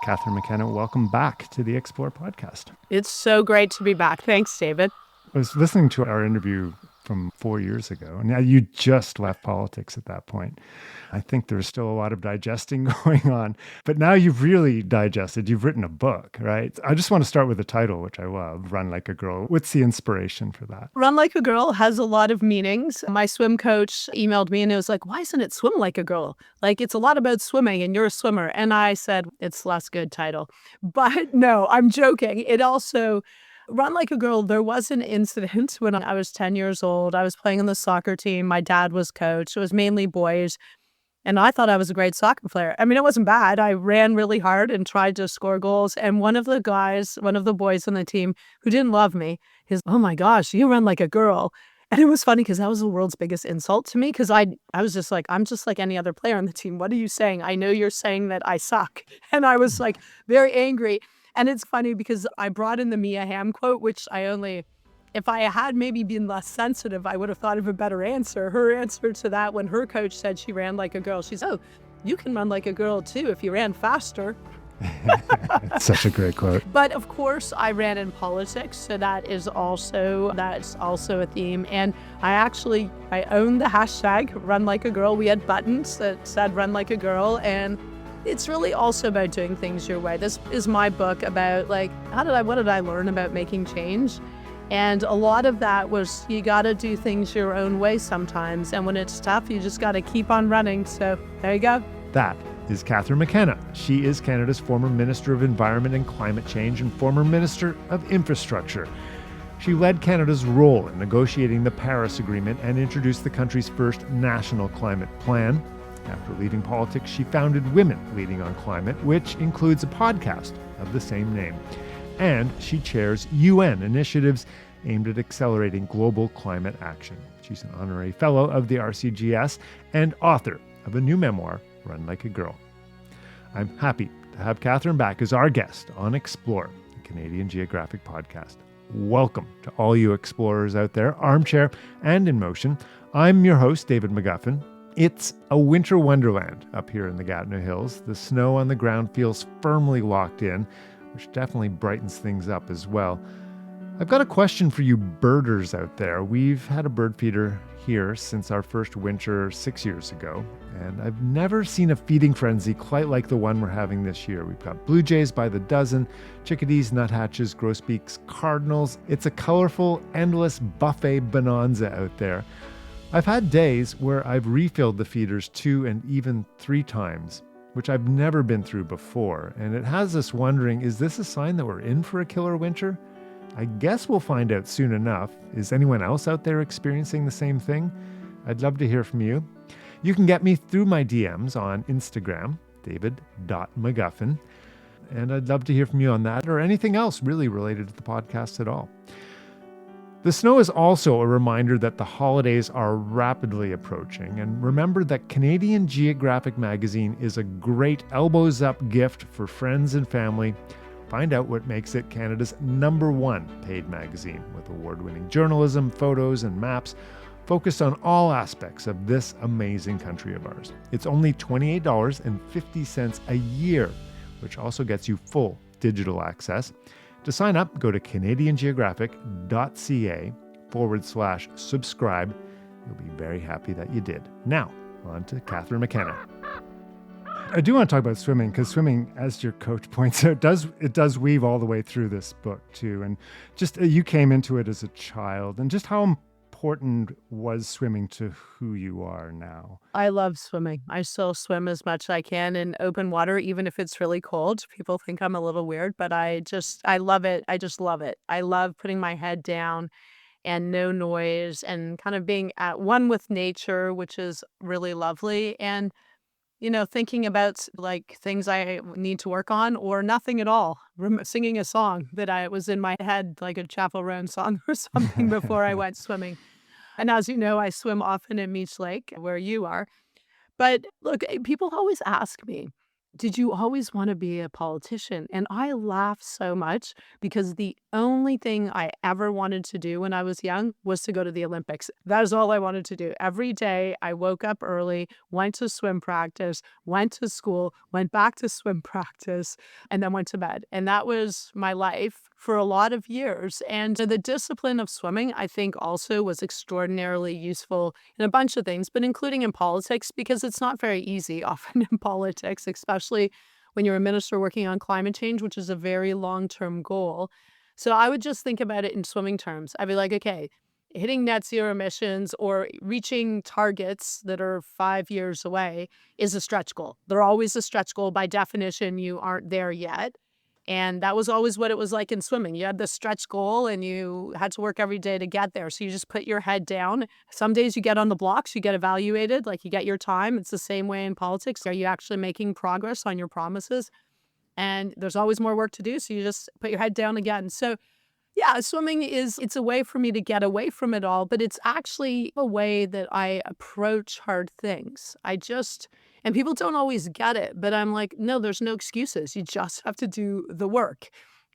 Catherine McKenna, welcome back to the Explore podcast. It's so great to be back. Thanks, David. I was listening to our interview from 4 years ago, and now you just left politics at that point. I think there's still a lot of digesting going on, but now you've really digested. You've written a book, right? I just want to start with the title, which I love, Run Like a Girl. What's the inspiration for that? Run Like a Girl has a lot of meanings. My swim coach emailed me and it was like, why isn't it Swim Like a Girl? Like, it's a lot about swimming and you're a swimmer. And I said, it's less good title. But no, I'm joking. It also... Run Like a Girl, there was an incident when I was 10 years old. I was playing on the soccer team. My dad was coach. It was mainly boys. And I thought I was a great soccer player. I mean, it wasn't bad. I ran really hard and tried to score goals. And one of the boys on the team who didn't love me, he's, oh my gosh, you run like a girl. And it was funny because that was the world's biggest insult to me because I was just like, I'm just like any other player on the team. What are you saying? I know you're saying that I suck. And I was like very angry. And it's funny because I brought in the Mia Hamm quote, which if I had maybe been less sensitive, I would have thought of a better answer. Her answer to that when her coach said she ran like a girl, she said, oh, you can run like a girl too if you ran faster. It's such a great quote. But of course, I ran in politics, so that's also a theme. And I owned the hashtag Run Like a Girl. We had buttons that said Run Like a Girl, and it's really also about doing things your way. This is my book about like, what did I learn about making change? And a lot of that was you got to do things your own way sometimes. And when it's tough, you just got to keep on running. So there you go. That is Catherine McKenna. She is Canada's former Minister of Environment and Climate Change and former Minister of Infrastructure. She led Canada's role in negotiating the Paris Agreement and introduced the country's first national climate plan. After leaving politics, she founded Women Leading on Climate, which includes a podcast of the same name. And she chairs UN initiatives aimed at accelerating global climate action. She's an honorary fellow of the RCGS and author of a new memoir, Run Like a Girl. I'm happy to have Catherine back as our guest on Explore, the Canadian Geographic podcast. Welcome to all you explorers out there, armchair and in motion. I'm your host, David McGuffin. It's a winter wonderland up here in the Gatineau Hills. The snow on the ground feels firmly locked in, which definitely brightens things up as well. I've got a question for you birders out there. We've had a bird feeder here since our first winter 6 years ago, and I've never seen a feeding frenzy quite like the one we're having this year. We've got blue jays by the dozen, chickadees, nuthatches, grosbeaks, cardinals. It's a colorful, endless buffet bonanza out there. I've had days where I've refilled the feeders 2 and even 3 times, which I've never been through before. And it has us wondering, is this a sign that we're in for a killer winter? I guess we'll find out soon enough. Is anyone else out there experiencing the same thing? I'd love to hear from you. You can get me through my DMs on Instagram, david.mcguffin. And I'd love to hear from you on that or anything else really related to the podcast at all. The snow is also a reminder that the holidays are rapidly approaching. And remember that Canadian Geographic magazine is a great elbows-up gift for friends and family. Find out what makes it Canada's #1 paid magazine with award-winning journalism, photos, and maps focused on all aspects of this amazing country of ours. It's only $28.50 a year, which also gets you full digital access. To sign up, go to canadiangeographic.ca/subscribe. You'll be very happy that you did. Now, on to Catherine McKenna. I do want to talk about swimming because swimming, as your coach points out, does weave all the way through this book too. And just you came into it as a child, and just how important was swimming to who you are now? I love swimming. I still swim as much as I can in open water, even if it's really cold. People think I'm a little weird, but I love it. I just love it. I love putting my head down and no noise and kind of being at one with nature, which is really lovely. And thinking about like things I need to work on or nothing at all. Singing a song that was in my head, like a Chapel Roan song or something before I went swimming. And as you know, I swim often in Meech Lake, where you are. But look, people always ask me, Did you always want to be a politician? And I laugh so much because the only thing I ever wanted to do when I was young was to go to the Olympics. That is all I wanted to do. Every day I woke up early, went to swim practice, went to school, went back to swim practice, and then went to bed. And that was my life for a lot of years. And the discipline of swimming, I think, also was extraordinarily useful in a bunch of things, but including in politics, because it's not very easy often in politics, especially when you're a minister working on climate change, which is a very long-term goal. So I would just think about it in swimming terms. I'd be like, okay, hitting net zero emissions or reaching targets that are 5 years away is a stretch goal. They're always a stretch goal. By definition, you aren't there yet. And that was always what it was like in swimming. You had the stretch goal and you had to work every day to get there. So you just put your head down. Some days you get on the blocks, you get evaluated, like you get your time. It's the same way in politics. Are you actually making progress on your promises? And there's always more work to do. So you just put your head down again. So yeah, swimming it's a way for me to get away from it all, but it's actually a way that I approach hard things. And people don't always get it, but I'm like, no, there's no excuses. You just have to do the work.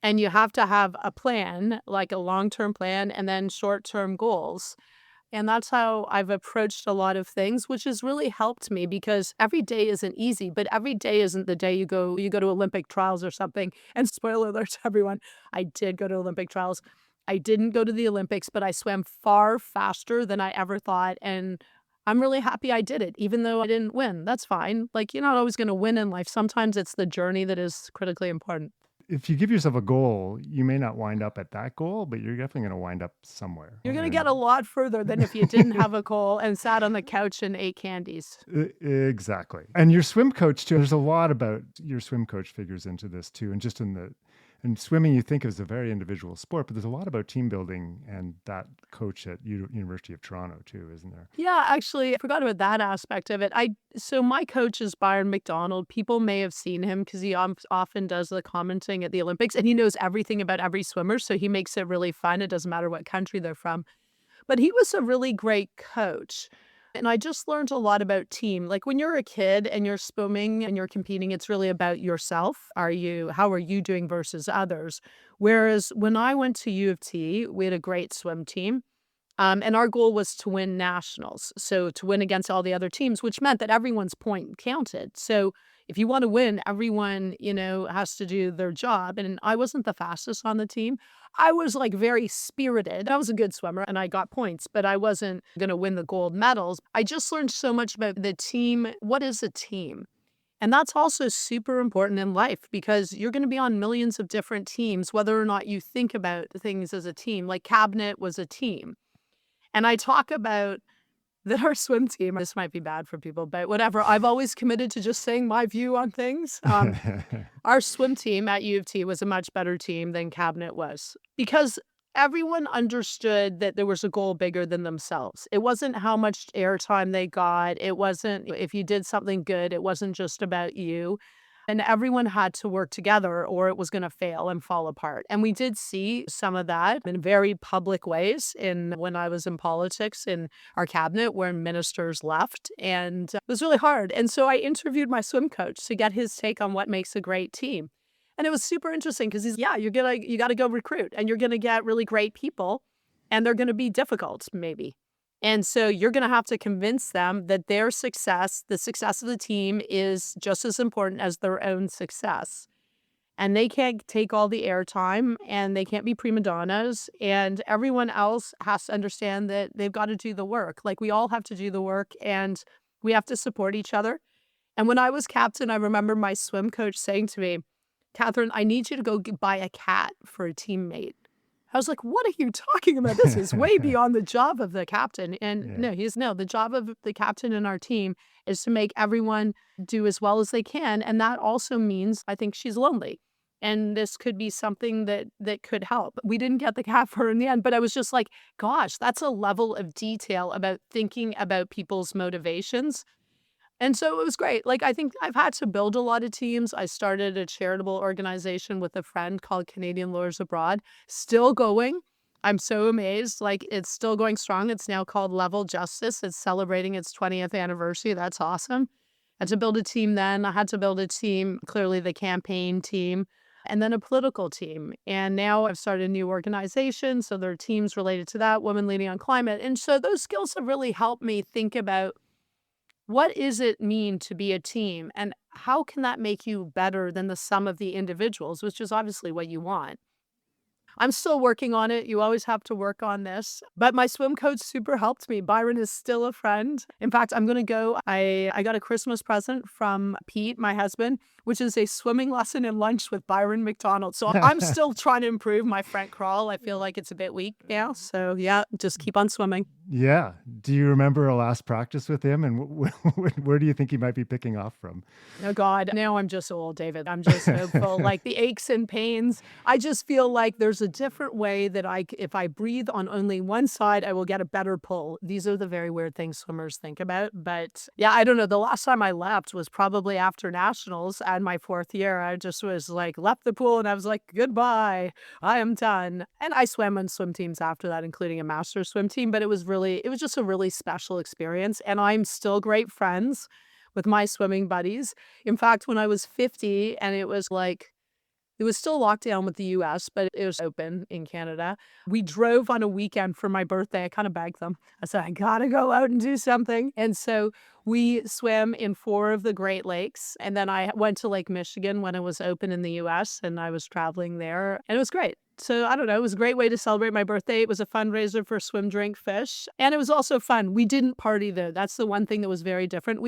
And you have to have a plan, like a long-term plan, and then short-term goals. And that's how I've approached a lot of things, which has really helped me because every day isn't easy, but every day isn't the day you go to Olympic trials or something. And spoiler alert to everyone, I did go to Olympic trials. I didn't go to the Olympics, but I swam far faster than I ever thought. And I'm really happy I did it, even though I didn't win. That's fine. Like, you're not always going to win in life. Sometimes it's the journey that is critically important. If you give yourself a goal, you may not wind up at that goal, but you're definitely going to wind up somewhere. You're going to get a lot further than if you didn't have a goal and sat on the couch and ate candies. Exactly. And your swim coach too, there's a lot about your swim coach figures into this too. And just in swimming, you think of as a very individual sport, but there's a lot about team building and that coach at University of Toronto too, isn't there? Yeah, actually, I forgot about that aspect of it. So my coach is Byron McDonald. People may have seen him because he often does the commenting at the Olympics, and he knows everything about every swimmer, so he makes it really fun. It doesn't matter what country they're from. But he was a really great coach. And I just learned a lot about team. Like when you're a kid and you're swimming and you're competing, it's really about yourself. How are you doing versus others? Whereas when I went to U of T, we had a great swim team. And our goal was to win nationals. So to win against all the other teams, which meant that everyone's point counted. So if you want to win, everyone, has to do their job. And I wasn't the fastest on the team. I was like very spirited. I was a good swimmer and I got points, but I wasn't going to win the gold medals. I just learned so much about the team. What is a team? And that's also super important in life because you're going to be on millions of different teams, whether or not you think about things as a team. Like Cabinet was a team. And I talk about that our swim team, this might be bad for people, but whatever. I've always committed to just saying my view on things. Our swim team at U of T was a much better team than Cabinet was because everyone understood that there was a goal bigger than themselves. It wasn't how much airtime they got. It wasn't if you did something good, it wasn't just about you. And everyone had to work together or it was going to fail and fall apart. And we did see some of that in very public ways when I was in politics in our cabinet where ministers left. And it was really hard. And so I interviewed my swim coach to get his take on what makes a great team. And it was super interesting because you got to go recruit and you're going to get really great people and they're going to be difficult maybe. And so you're going to have to convince them that their success, the success of the team is just as important as their own success. And they can't take all the airtime and they can't be prima donnas. And everyone else has to understand that they've got to do the work. Like we all have to do the work and we have to support each other. And when I was captain, I remember my swim coach saying to me, Catherine, I need you to go buy a cat for a teammate. I was like, what are you talking about? This is way beyond the job of the captain. And the job of the captain in our team is to make everyone do as well as they can. And that also means I think she's lonely. And this could be something that could help. We didn't get the cat for her in the end, but I was just like, gosh, that's a level of detail about thinking about people's motivations. And so it was great. Like, I think I've had to build a lot of teams. I started a charitable organization with a friend called Canadian Lawyers Abroad, still going. I'm so amazed. Like, it's still going strong. It's now called Level Justice. It's celebrating its 20th anniversary. That's awesome. had to build a team then. I had to build a team, clearly the campaign team, and then a political team. And now I've started a new organization. So there are teams related to that, Women Leading on Climate. And so those skills have really helped me think about what does it mean to be a team and how can that make you better than the sum of the individuals, which is obviously what you want. I'm still working on it. You always have to work on this. But my swim coach super helped me. Byron is still a friend. In fact, I'm going to go. I got a Christmas present from Pete, my husband, which is a swimming lesson and lunch with Byron McDonald. So I'm still trying to improve my front crawl. I feel like it's a bit weak now. So yeah, just keep on swimming. Yeah. Do you remember a last practice with him? And where do you think he might be picking off from? Oh, God. Now I'm just old, David. I'm just hopeful. Like the aches and pains. I just feel like there's a different way that if I breathe on only one side, I will get a better pull. These are the very weird things swimmers think about. But yeah, I don't know. The last time I left was probably after nationals and my 4th year. I just was like, left the pool and I was like, goodbye, I am done. And I swam on swim teams after that, including a master swim team. But it was just a really special experience. And I'm still great friends with my swimming buddies. In fact, when I was 50 and it was still locked down with the US, but it was open in Canada. We drove on a weekend for my birthday. I kind of begged them. I said, I gotta go out and do something. And so we swam in 4 of the Great Lakes. And then I went to Lake Michigan when it was open in the US and I was traveling there. And it was great. So I don't know, it was a great way to celebrate my birthday. It was a fundraiser for Swim, Drink, Fish. And it was also fun. We didn't party though. That's the one thing that was very different.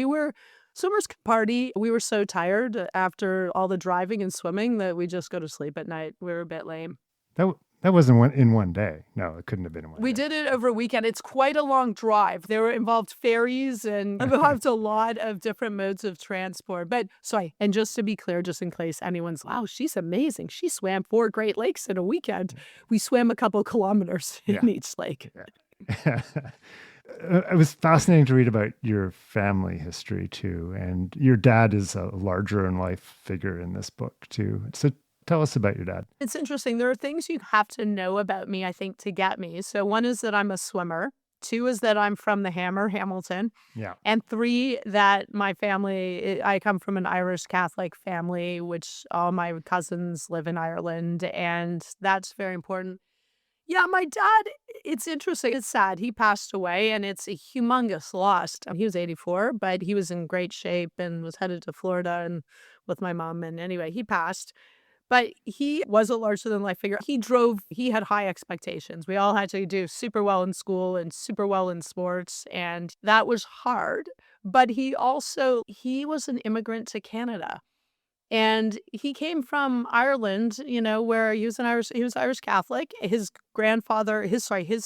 Swimmers could party. We were so tired after all the driving and swimming that we just go to sleep at night. We were a bit lame. That wasn't in one day. No, it couldn't have been in one day. We did it over a weekend. It's quite a long drive. There involved ferries and involved a lot of different modes of transport. But sorry, and just to be clear, just in case anyone's, wow, she's amazing. She swam 4 Great Lakes in a weekend. We swam a couple kilometers in each lake. Yeah. It was fascinating to read about your family history too. And your dad is a larger in life figure in this book too. So tell us about your dad. It's interesting. There are things you have to know about me, I think, to get me. So 1 is that I'm a swimmer. 2 is that I'm from the Hamilton. Yeah. And 3, that my family, I come from an Irish Catholic family, which all my cousins live in Ireland. And that's very important. Yeah, my dad, it's interesting. It's sad. He passed away and it's a humongous loss. He was 84, but he was in great shape and was headed to Florida and with my mom. And anyway, he passed. But he was a larger than life figure. He had high expectations. We all had to do super well in school and super well in sports. And that was hard. But he was an immigrant to Canada. And he came from Ireland, where he was Irish Catholic. His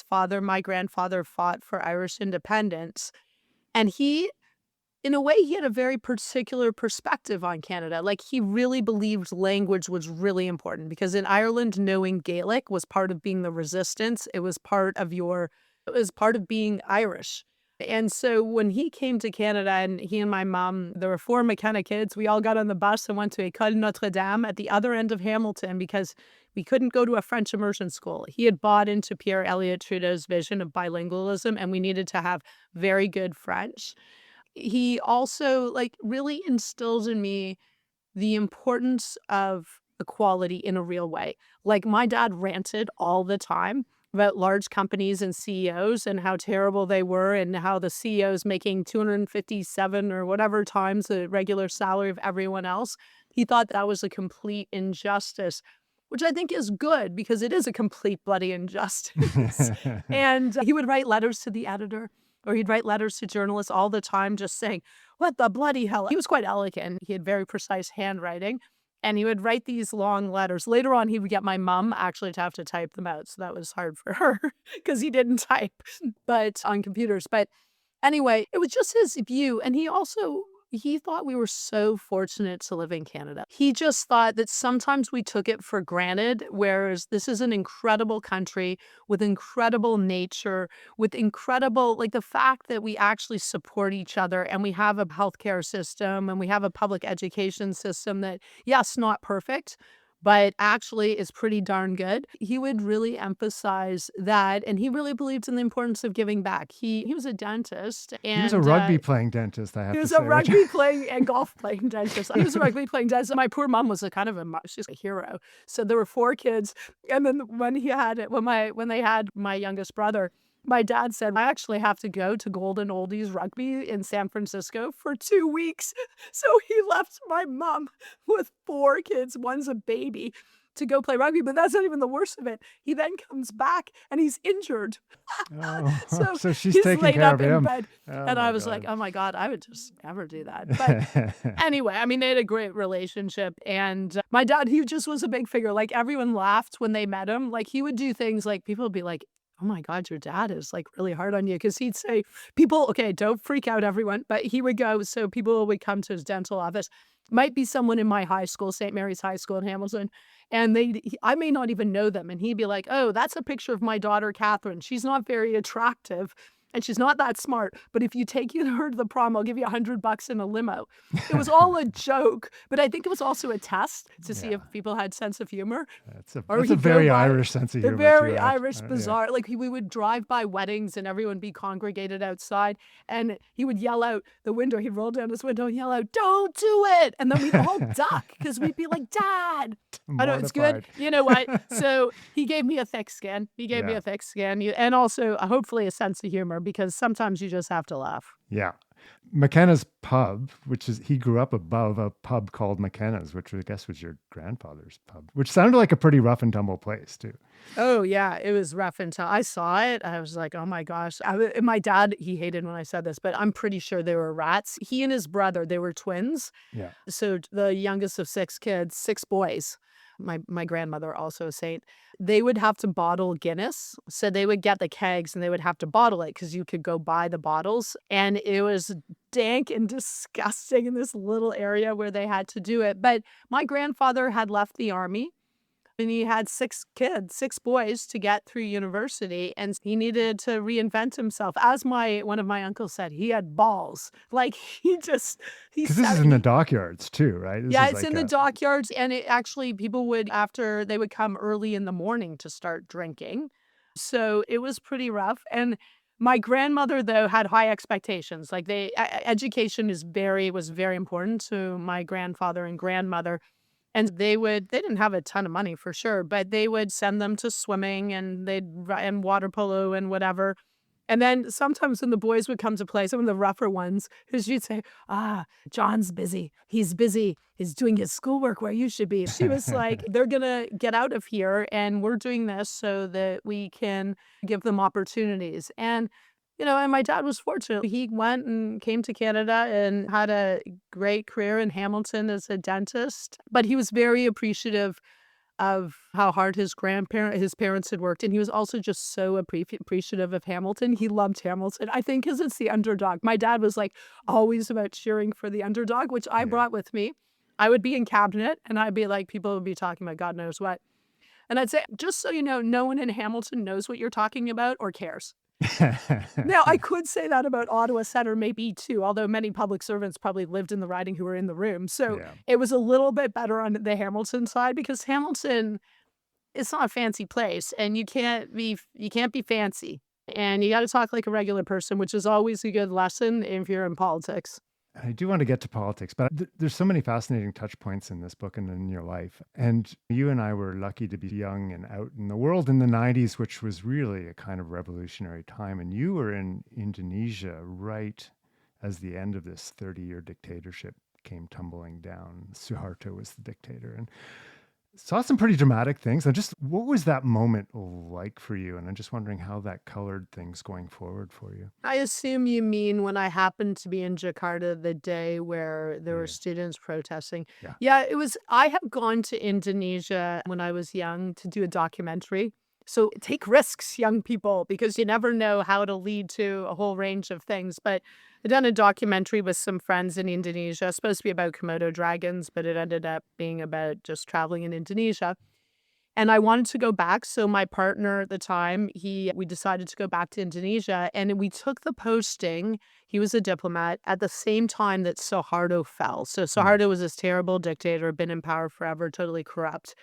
father, my grandfather, fought for Irish independence. And in a way, he had a very particular perspective on Canada. Like, he really believed language was really important because in Ireland, knowing Gaelic was part of being the resistance. It was part of being Irish. And so when he came to Canada and he and my mom, there were 4 McKenna kids, we all got on the bus and went to École Notre Dame at the other end of Hamilton because we couldn't go to a French immersion school. He had bought into Pierre Elliott Trudeau's vision of bilingualism and we needed to have very good French. He also really instilled in me the importance of equality in a real way. Like, my dad ranted all the time about large companies and CEOs and how terrible they were and how the CEOs making 257 or whatever times the regular salary of everyone else. He thought that was a complete injustice, which I think is good because it is a complete bloody injustice. And he would write letters to the editor or he'd write letters to journalists all the time just saying, what the bloody hell? He was quite elegant. He had very precise handwriting. And he would write these long letters. Later on, he would get my mom actually to have to type them out. So that was hard for her because he didn't type on computers. But anyway, it was just his view. And he thought we were so fortunate to live in Canada. He just thought that sometimes we took it for granted, whereas this is an incredible country with incredible nature, with incredible, the fact that we actually support each other and we have a healthcare system and we have a public education system that, yes, not perfect, but actually is pretty darn good. He would really emphasize that, and he really believed in the importance of giving back. He was a dentist, He was a and rugby playing dentist, I have he to was say. a rugby playing and golf playing dentist. I was a rugby playing dentist. My poor mom was a kind of she's a hero. So there were 4 kids, and then when they had my youngest brother, my dad said, I actually have to go to Golden Oldies Rugby in San Francisco for 2 weeks. So he left my mom with 4 kids. One's a baby to go play rugby, but that's not even the worst of it. He then comes back and he's injured. Oh, So so she's he's taking laid care up of in him. bed. Oh And I my was like, God. oh my God, I would just never do that. But anyway, I mean, they had a great relationship. And my dad, he just was a big figure. Like everyone laughed when they met him. Like he would do things like people would be like, oh my God, your dad is like really hard on you. Cause he'd say, people, okay, don't freak out everyone. But he would go, so people would come to his dental office. Might be someone in my high school, St. Mary's High School in Hamilton. And I may not even know them. And he'd be like, oh, that's a picture of my daughter, Catherine. She's not very attractive and she's not that smart. But if you take her to the prom, I'll give you $100 in a limo. It was all a joke. But I think it was also a test to see if people had sense of humor. That's a he'd very go by Irish sense of the humor. very too, Irish, yeah. bizarre. Like we would drive by weddings and everyone be congregated outside, and he would yell out the window. He'd roll down his window and yell out, "Don't do it!" And then we'd all duck because we'd be like, "Dad." I know it's good. Mortified. You know what? So he gave me a thick skin. And also hopefully a sense of humor because sometimes you just have to laugh. Yeah. McKenna's pub, he grew up above a pub called McKenna's, which I guess was your grandfather's pub, which sounded like a pretty rough and tumble place too. Oh, yeah, it was rough until I saw it. I was like, oh my gosh. My dad, he hated when I said this, but I'm pretty sure they were rats. He and his brother, they were twins. Yeah. So the youngest of 6 kids, 6 boys. My grandmother, also a saint, they would have to bottle Guinness. So they would get the kegs and they would have to bottle it because you could go buy the bottles. And it was dank and disgusting in this little area where they had to do it. But my grandfather had left the army. And he had 6 kids, 6 boys to get through university, and he needed to reinvent himself. As one of my uncles said, he had balls. Like Because this is in the dockyards too, right? Yeah, it's in the dockyards, and it actually people would they would come early in the morning to start drinking. So it was pretty rough. And my grandmother, though, had high expectations. Like education was very important to my grandfather and grandmother. And they didn't have a ton of money for sure, but they would send them to swimming and water polo and whatever. And then sometimes when the boys would come to play, some of the rougher ones, because you'd say, John's busy. He's busy. He's doing his schoolwork where you should be. She was like, they're going to get out of here and we're doing this so that we can give them opportunities. And and my dad was fortunate. He went and came to Canada and had a great career in Hamilton as a dentist. But he was very appreciative of how hard his parents had worked. And he was also just so appreciative of Hamilton. He loved Hamilton, I think, because it's the underdog. My dad was like always about cheering for the underdog, which I brought with me. I would be in cabinet and I'd be like, people would be talking about God knows what. And I'd say, just so you know, no one in Hamilton knows what you're talking about or cares. Now, I could say that about Ottawa Centre, maybe too, although many public servants probably lived in the riding who were in the room. So it was a little bit better on the Hamilton side because Hamilton, it's not a fancy place and you can't be fancy and you got to talk like a regular person, which is always a good lesson if you're in politics. I do want to get to politics, but there's so many fascinating touch points in this book and in your life. And you and I were lucky to be young and out in the world in the 90s, which was really a kind of revolutionary time. And you were in Indonesia right as the end of this 30-year dictatorship came tumbling down. Suharto was the dictator and saw some pretty dramatic things. And just what was that moment like for you? And I'm just wondering how that colored things going forward for you. I assume you mean when I happened to be in Jakarta the day where there were students protesting. Yeah, it was. I have gone to Indonesia when I was young to do a documentary. So take risks, young people, because you never know how to lead to a whole range of things. But I'd done a documentary with some friends in Indonesia, supposed to be about Komodo dragons, but it ended up being about just traveling in Indonesia. And I wanted to go back. So my partner at the time, we decided to go back to Indonesia, and we took the posting. He was a diplomat at the same time that Suharto fell. So Suharto was this terrible dictator, been in power forever, totally corrupt.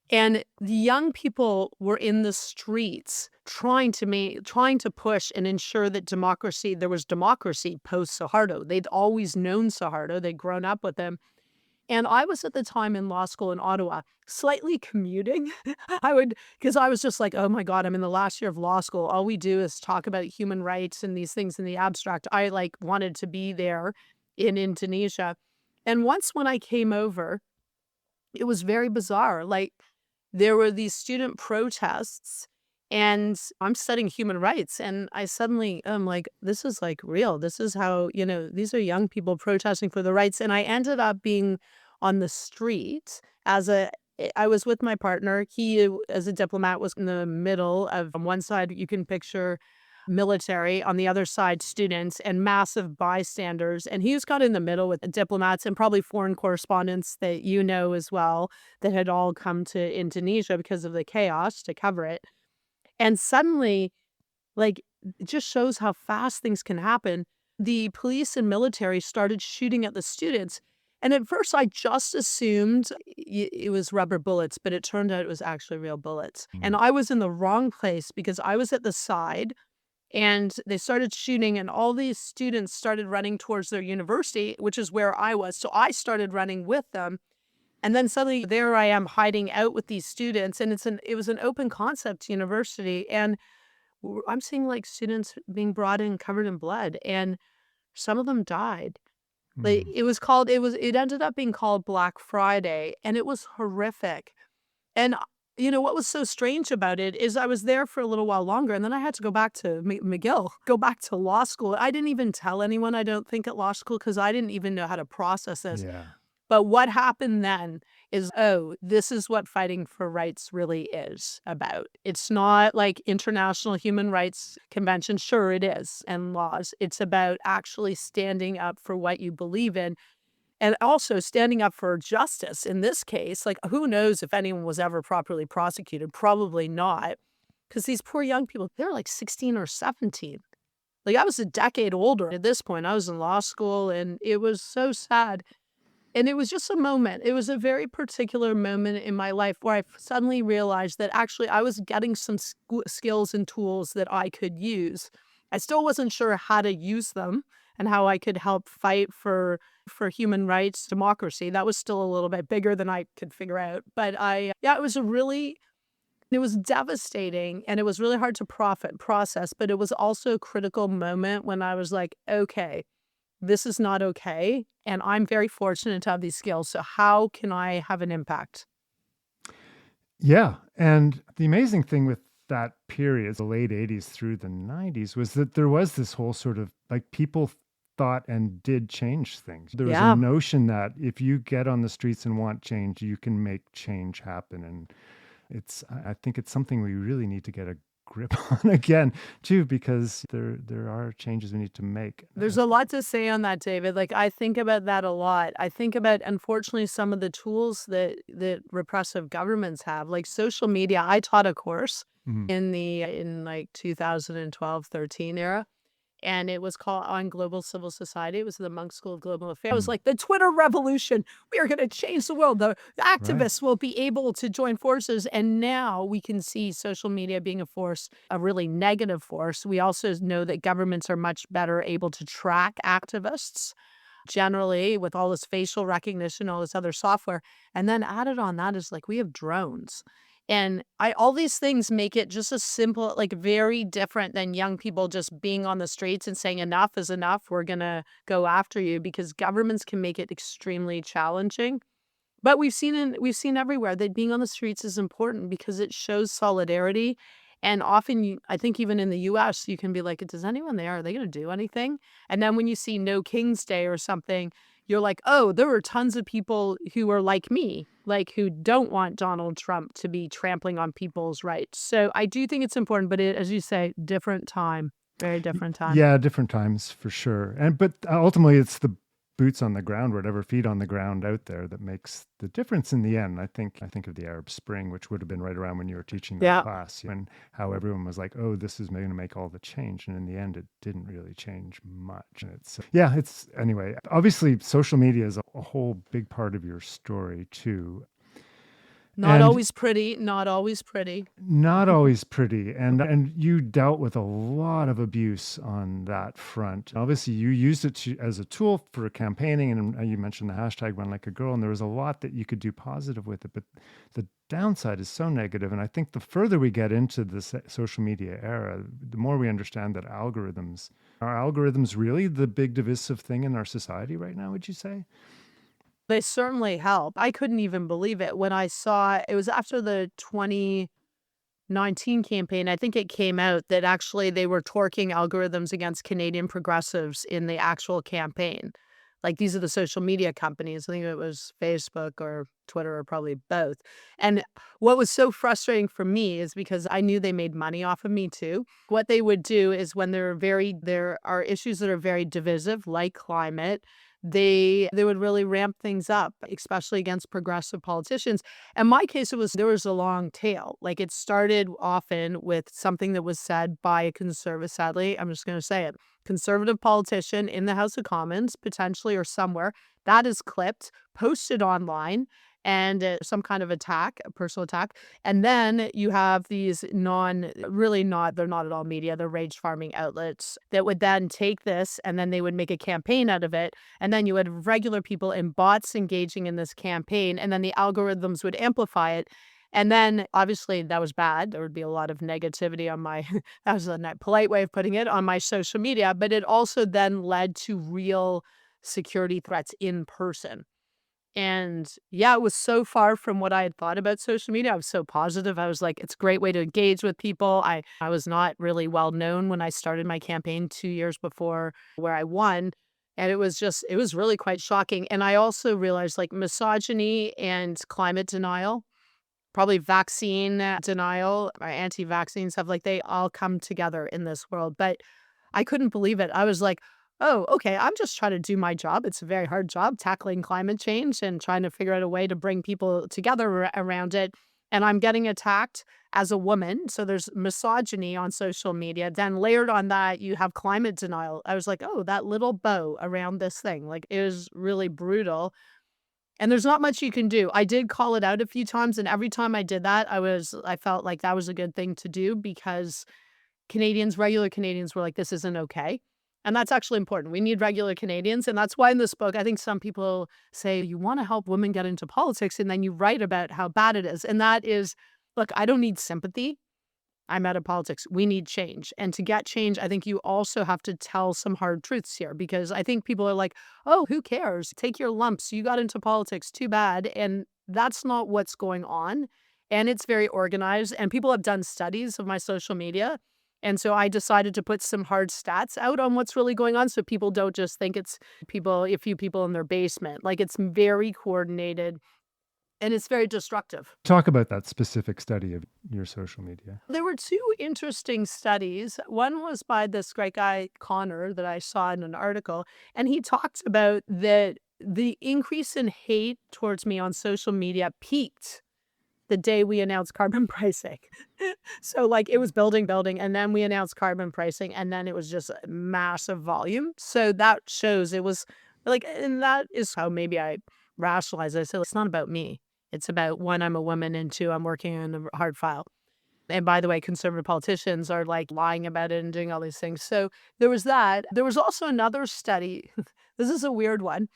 And the young people were in the streets trying to push and ensure that there was democracy post Suharto. They'd always known Suharto. They'd grown up with him. And I was at the time in law school in Ottawa, slightly commuting. Because I was just like, oh my God, I'm in the last year of law school. All we do is talk about human rights and these things in the abstract. I wanted to be there in Indonesia. And once when I came over, it was very bizarre. There were these student protests, and I'm studying human rights. And I'm like, this is real. This is how, these are young people protesting for the rights. And I ended up being on the street I was with my partner. He, as a diplomat, was in the middle of, on one side, you can picture military, on the other side, students and massive bystanders. And he was got in the middle with diplomats and probably foreign correspondents that as well, that had all come to Indonesia because of the chaos to cover it. And suddenly, it just shows how fast things can happen. The police and military started shooting at the students. And at first, I just assumed it was rubber bullets, but it turned out it was actually real bullets. And I was in the wrong place because I was at the side, and they started shooting, and all these students started running towards their university, which is where I was. So I started running with them. And then suddenly there I am hiding out with these students. And it was an open concept university. And I'm seeing students being brought in covered in blood, and some of them died. It ended up being called Black Friday, and it was horrific. And what was so strange about it is I was there for a little while longer, and then I had to go back to McGill, go back to law school. I didn't even tell anyone, I don't think, at law school, because I didn't even know how to process this. Yeah. But what happened then is, this is what fighting for rights really is about. It's not like international human rights convention. Sure, it is, and laws. It's about actually standing up for what you believe in, and also standing up for justice. In this case, who knows if anyone was ever properly prosecuted? Probably not, because these poor young people, they're 16 or 17. I was a decade older at this point. I was in law school, and it was so sad. And it was just a moment. It was a very particular moment in my life where I suddenly realized that actually I was getting some skills and tools that I could use. I still wasn't sure how to use them and how I could help fight for human rights, democracy. That was still a little bit bigger than I could figure out. But it was devastating, and it was really hard to process, but it was also a critical moment when I was like, okay, this is not okay. And I'm very fortunate to have these skills. So how can I have an impact? Yeah. And the amazing thing with that period, the late 80s through the 90s, was that there was this whole sort of people thought and did change things. There was a notion that if you get on the streets and want change, you can make change happen. And I think it's something we really need to get a grip on again too, because there are changes we need to make. There's a lot to say on that, David. I think about that a lot. I think about, unfortunately, some of the tools that repressive governments have, like social media. I taught a course in 2012-13 era, and it was called On Global Civil Society. It was the Monk School of Global Affairs. It was like the Twitter revolution. We are going to change the world. The activists will be able to join forces. And now we can see social media being a force, a really negative force. We also know that governments are much better able to track activists, generally, with all this facial recognition, all this other software. And then added on that is we have drones. And all these things make it just a simple, very different than young people just being on the streets and saying enough is enough. We're going to go after you, because governments can make it extremely challenging. But we've seen everywhere that being on the streets is important because it shows solidarity. And often, I think even in the U.S., you can be like, does anyone there? Are they going to do anything? And then when you see No King's Day or something, you're like, oh, there are tons of people who are like me, who don't want Donald Trump to be trampling on people's rights. So I do think it's important, but as you say, different time, very different time. Yeah, different times for sure. But ultimately, it's the boots on the ground, whatever feet on the ground out there that makes the difference in the end. I think of the Arab Spring, which would have been right around when you were teaching that Yeah. class, and how everyone was like, "Oh, this is going to make all the change," and in the end, it didn't really change much. And it's anyway. Obviously, social media is a whole big part of your story too. Not And always pretty, not always pretty. not always pretty, and you dealt with a lot of abuse on that front. Obviously, you used it as a tool for campaigning, and you mentioned the hashtag Run Like a Girl, and there was a lot that you could do positive with it, but the downside is so negative. And I think the further we get into this social media era, the more we understand that are algorithms really the big divisive thing in our society right now, would you say? They certainly help. I couldn't even believe it when I saw it was after the 2019 campaign. I think it came out that actually they were torquing algorithms against Canadian progressives in the actual campaign. Like these are the social media companies. I think it was Facebook or Twitter or probably both. And what was so frustrating for me is because I knew they made money off of me too. What they would do is when there are issues that are very divisive, like climate, they would really ramp things up, especially against progressive politicians. In my case, there was a long tail. Like it started often with something that was said by a conservative, sadly, I'm just going to say it, conservative politician in the House of Commons, potentially or somewhere. That is clipped, posted online, and some kind of attack, a personal attack. And then you have these they're not at all media, they're rage farming outlets that would then take this and then they would make a campaign out of it. And then you had regular people and bots engaging in this campaign, and then the algorithms would amplify it. And then obviously that was bad. There would be a lot of negativity on my, that was a polite way of putting it, on my social media. But it also then led to real security threats in person. And yeah, it was so far from what I had thought about social media. I was so positive. I was like, it's a great way to engage with people. I was not really well known when I started my campaign 2 years before where I won. And it was really quite shocking. And I also realized like misogyny and climate denial, probably vaccine denial or anti-vaccine stuff, like they all come together in this world. But I couldn't believe it. I was like, oh, okay, I'm just trying to do my job. It's a very hard job tackling climate change and trying to figure out a way to bring people together around it. And I'm getting attacked as a woman. So there's misogyny on social media. Then layered on that, you have climate denial. I was like, oh, that little bow around this thing, like it was really brutal. And there's not much you can do. I did call it out a few times. And every time I did that, I felt like that was a good thing to do because regular Canadians were like, this isn't okay. And that's actually important. We need regular Canadians. And that's why in this book, I think some people say you want to help women get into politics. And then you write about how bad it is. And that is, look, I don't need sympathy. I'm out of politics. We need change. And to get change, I think you also have to tell some hard truths here because I think people are like, oh, who cares? Take your lumps. You got into politics. Too bad. And that's not what's going on. And it's very organized. And people have done studies of my social media. And so I decided to put some hard stats out on what's really going on so people don't just think it's a few people in their basement. Like it's very coordinated and it's very destructive. Talk about that specific study of your social media. There were two interesting studies. One was by this great guy, Connor, that I saw in an article, and he talked about that the increase in hate towards me on social media peaked the day we announced carbon pricing. So like it was building, and then we announced carbon pricing, and then it was just a massive volume. So that shows it was like, and that is how maybe I rationalize it. I said, it's not about me. It's about one, I'm a woman, and two, I'm working on a hard file. And by the way, conservative politicians are like lying about it and doing all these things. So there was that. There was also another study. This is a weird one.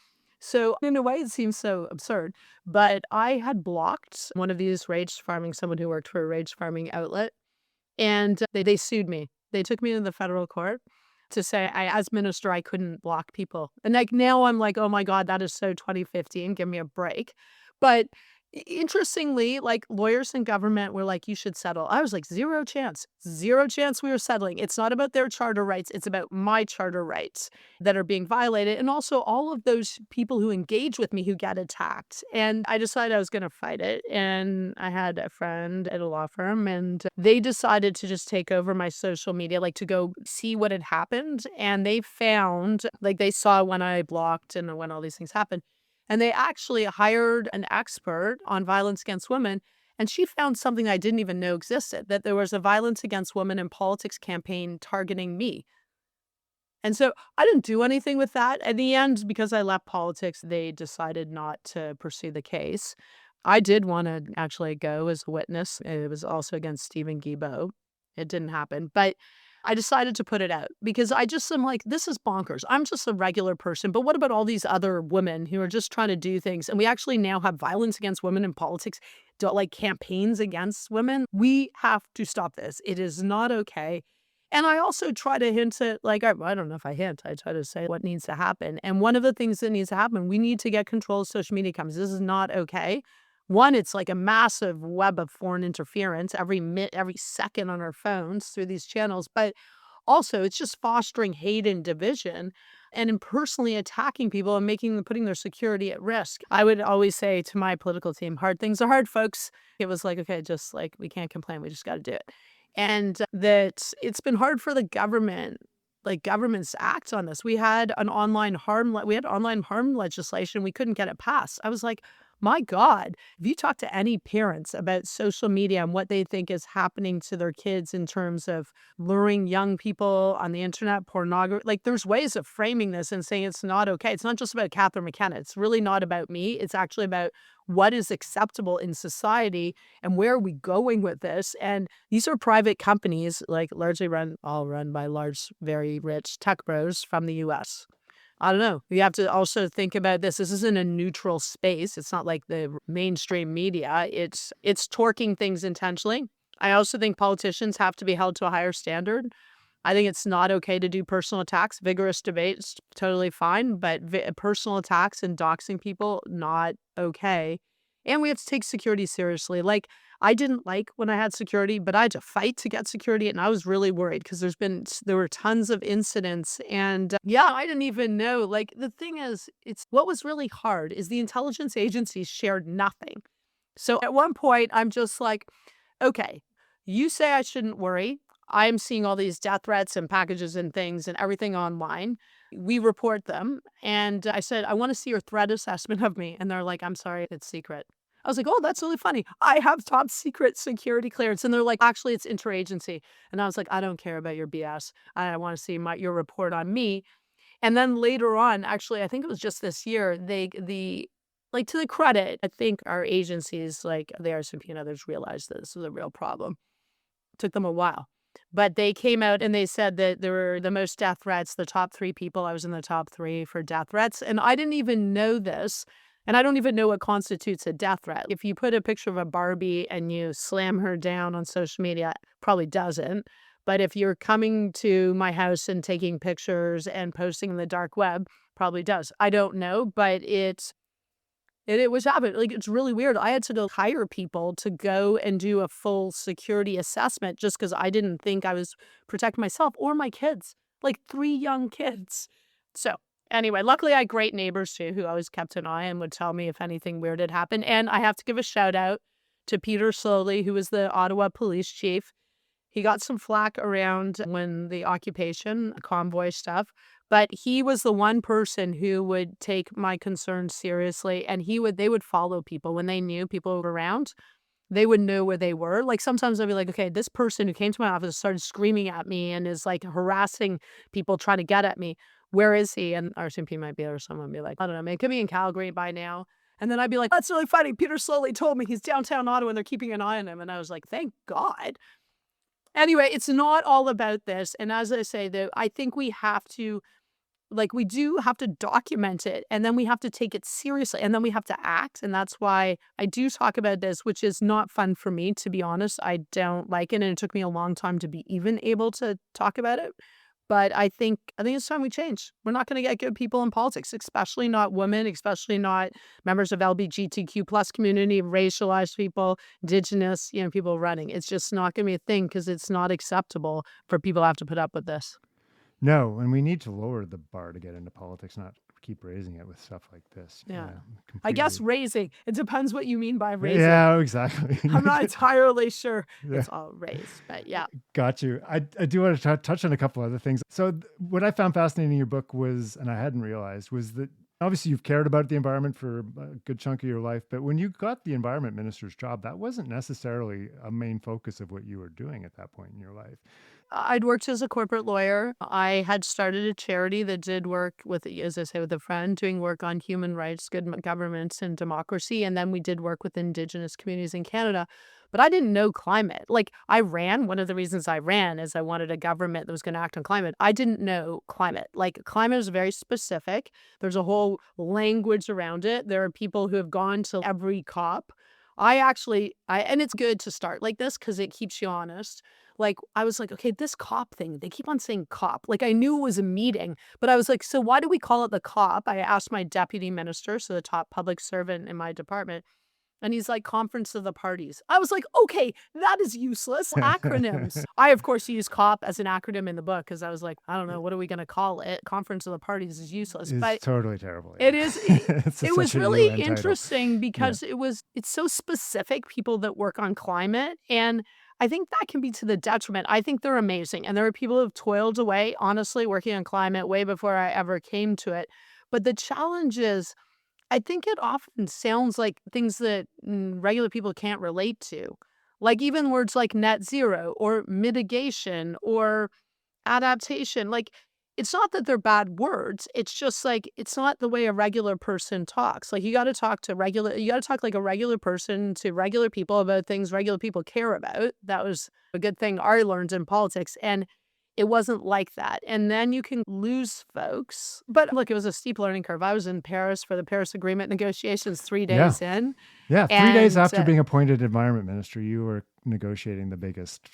So in a way, it seems so absurd, but I had blocked one of these someone who worked for a rage farming outlet, and they sued me. They took me to the federal court to say, as minister, I couldn't block people. And like now I'm like, oh my God, that is so 2015. Give me a break. But Interestingly, like lawyers and government were like, you should settle. I was like, zero chance we were settling. It's not about their charter rights. It's about my charter rights that are being violated. And also all of those people who engage with me who get attacked. And I decided I was going to fight it. And I had a friend at a law firm and they decided to just take over my social media, like to go see what had happened. And they found, like they saw when I blocked and when all these things happened. And they actually hired an expert on violence against women. And she found something I didn't even know existed, that there was a violence against women in politics campaign targeting me. And so I didn't do anything with that. At the end, because I left politics, they decided not to pursue the case. I did want to actually go as a witness. It was also against Stephen Guilbeault. It didn't happen. But I decided to put it out because I just am like, this is bonkers. I'm just a regular person. But what about all these other women who are just trying to do things? And we actually now have violence against women in politics, like campaigns against women. We have to stop this. It is not okay. And I also try to hint at, like, I don't know if I hint, I try to say what needs to happen. And one of the things that needs to happen, we need to get control of social media companies. This is not okay. One, it's like a massive web of foreign interference every second on our phones through these channels. But also, it's just fostering hate and division and in personally attacking people and putting their security at risk. I would always say to my political team, hard things are hard, folks. It was like, okay, just like we can't complain. We just got to do it. And that it's been hard for the government, like governments to act on this. We had online harm legislation. We couldn't get it passed. I was like, my God, if you talk to any parents about social media and what they think is happening to their kids in terms of luring young people on the internet, pornography, like there's ways of framing this and saying it's not okay. It's not just about Catherine McKenna. It's really not about me. It's actually about what is acceptable in society and where are we going with this. And these are private companies, like largely run by large, very rich tech bros from the US. I don't know. You have to also think about this. This isn't a neutral space. It's not like the mainstream media. It's torquing things intentionally. I also think politicians have to be held to a higher standard. I think it's not okay to do personal attacks. Vigorous debates, totally fine, but personal attacks and doxing people, not okay. And we have to take security seriously. Like, I didn't like when I had security, but I had to fight to get security, and I was really worried because there were tons of incidents, and yeah, I didn't even know. Like, the thing is, it's what was really hard is the intelligence agencies shared nothing. So at one point, I'm just like, okay, you say I shouldn't worry. I'm seeing all these death threats and packages and things and everything online. We report them. And I said, I want to see your threat assessment of me. And they're like, I'm sorry, it's secret. I was like, oh, that's really funny. I have top secret security clearance. And they're like, actually, it's interagency. And I was like, I don't care about your BS. I want to see your report on me. And then later on, actually, I think it was just this year, like to the credit, I think our agencies like the RCMP and others realized that this was a real problem. It took them a while. But they came out and they said that there were the most death threats, the top 3 people. I was in the top 3 for death threats. And I didn't even know this. And I don't even know what constitutes a death threat. If you put a picture of a Barbie and you slam her down on social media, probably doesn't. But if you're coming to my house and taking pictures and posting in the dark web, probably does. I don't know, but it was happening. Like, it's really weird. I had to go hire people to go and do a full security assessment just because I didn't think I was protecting myself or my kids, like 3 young kids. So anyway, luckily I had great neighbors too who always kept an eye and would tell me if anything weird had happened. And I have to give a shout out to Peter Slowly, who was the Ottawa police chief. He got some flack around when the occupation convoy stuff, but he was the one person who would take my concerns seriously, and they would follow people when they knew people were around. They would know where they were. Like sometimes I'd be like, okay, this person who came to my office started screaming at me and is like harassing people trying to get at me. Where is he? And RCMP might be there, or someone would be like, I don't know, maybe it could be in Calgary by now. And then I'd be like, that's really funny. Peter Slowly told me he's downtown Ottawa and they're keeping an eye on him. And I was like, thank God. Anyway, it's not all about this. And as I say, though, I think we do have to document it, and then we have to take it seriously, and then we have to act. And that's why I do talk about this, which is not fun for me, to be honest. I don't like it, and it took me a long time to be even able to talk about it. But I think it's time we change. We're not going to get good people in politics, especially not women, especially not members of LGBTQ plus community, racialized people, indigenous, people running. It's just not going to be a thing because it's not acceptable for people to have to put up with this. No, and we need to lower the bar to get into politics, not keep raising it with stuff like this. Yeah. Completely. I guess raising. It depends what you mean by raising. Yeah, exactly. I'm not entirely sure it's all raised, but yeah. Got you. I do want to touch on a couple other things. So what I found fascinating in your book was, and I hadn't realized, was that obviously you've cared about the environment for a good chunk of your life, but when you got the environment minister's job, that wasn't necessarily a main focus of what you were doing at that point in your life. I'd worked as a corporate lawyer. I had started a charity that did work with, as I say, with a friend, doing work on human rights, good governance, and democracy. And then we did work with Indigenous communities in Canada. But I didn't know climate. Like, I ran. One of the reasons I ran is I wanted a government that was going to act on climate. I didn't know climate. Like, climate is very specific. There's a whole language around it. There are people who have gone to every COP. And it's good to start like this because it keeps you honest. Like, I was like, okay, this COP thing, they keep on saying COP. Like, I knew it was a meeting, but I was like, so why do we call it the COP? I asked my deputy minister, so the top public servant in my department, and he's like, Conference of the Parties. I was like, okay, that is useless. Acronyms. I, of course, use COP as an acronym in the book because I was like, I don't know, what are we going to call it? Conference of the Parties is useless. It's totally terrible. It is. It was really interesting because it's so specific, people that work on climate. And I think that can be to the detriment. I think they're amazing. And there are people who have toiled away, honestly, working on climate way before I ever came to it. But the challenge is, I think it often sounds like things that regular people can't relate to. Like even words like net zero or mitigation or adaptation. Like, it's not that they're bad words. It's just like, it's not the way a regular person talks. Like, you got to talk like a regular person to regular people about things regular people care about. That was a good thing I learned in politics. And it wasn't like that. And then you can lose folks. But look, it was a steep learning curve. I was in Paris for the Paris Agreement negotiations 3 days in. Yeah, 3 days after being appointed environment minister, you were negotiating the biggest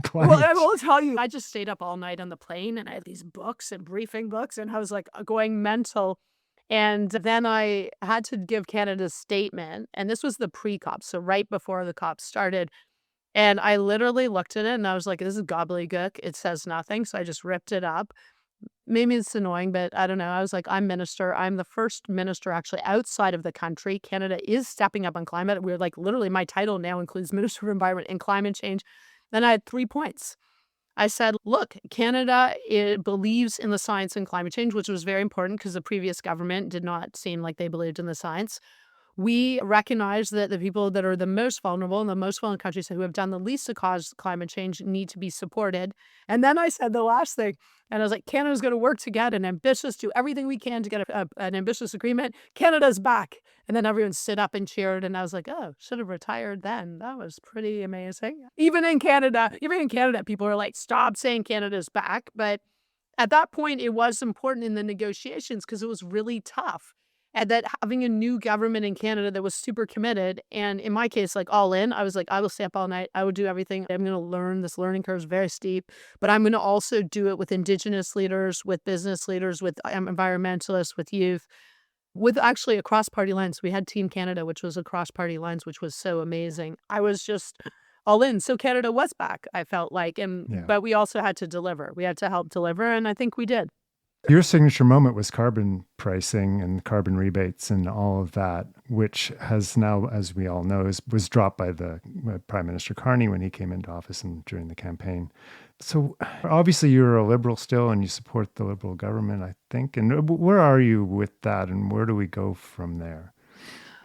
climate. Well, I will tell you, I just stayed up all night on the plane and I had these books and briefing books and I was like going mental. And then I had to give Canada's statement. And this was the pre-COP, so right before the COP started. And I literally looked at it and I was like, this is gobbledygook. It says nothing. So I just ripped it up. Maybe it's annoying, but I don't know. I was like, I'm minister. I'm the first minister actually outside of the country. Canada is stepping up on climate. We're like, literally, my title now includes Minister of Environment and Climate Change. Then I had 3 points. I said, look, Canada believes in the science and climate change, which was very important because the previous government did not seem like they believed in the science. We recognize that the people that are the most vulnerable in the most vulnerable countries who have done the least to cause climate change need to be supported. And then I said the last thing, and I was like, Canada's going to work to get do everything we can to get an ambitious agreement. Canada's back. And then everyone stood up and cheered. And I was like, oh, should have retired then. That was pretty amazing. Even in Canada, people are like, stop saying Canada's back. But at that point, it was important in the negotiations because it was really tough. And that having a new government in Canada that was super committed, and in my case, like all in, I was like, I will stay up all night. I will do everything. I'm going to learn. This learning curve is very steep, but I'm going to also do it with Indigenous leaders, with business leaders, with environmentalists, with youth, with actually across party lines. We had Team Canada, which was across party lines, which was so amazing. I was just all in. So Canada was back, I felt like, but we also had to deliver. We had to help deliver, and I think we did. Your signature moment was carbon pricing and carbon rebates and all of that, which has now, as we all know, was dropped by the Prime Minister Carney when he came into office and during the campaign. So obviously you're a Liberal still and you support the Liberal government, I think. And where are you with that and where do we go from there?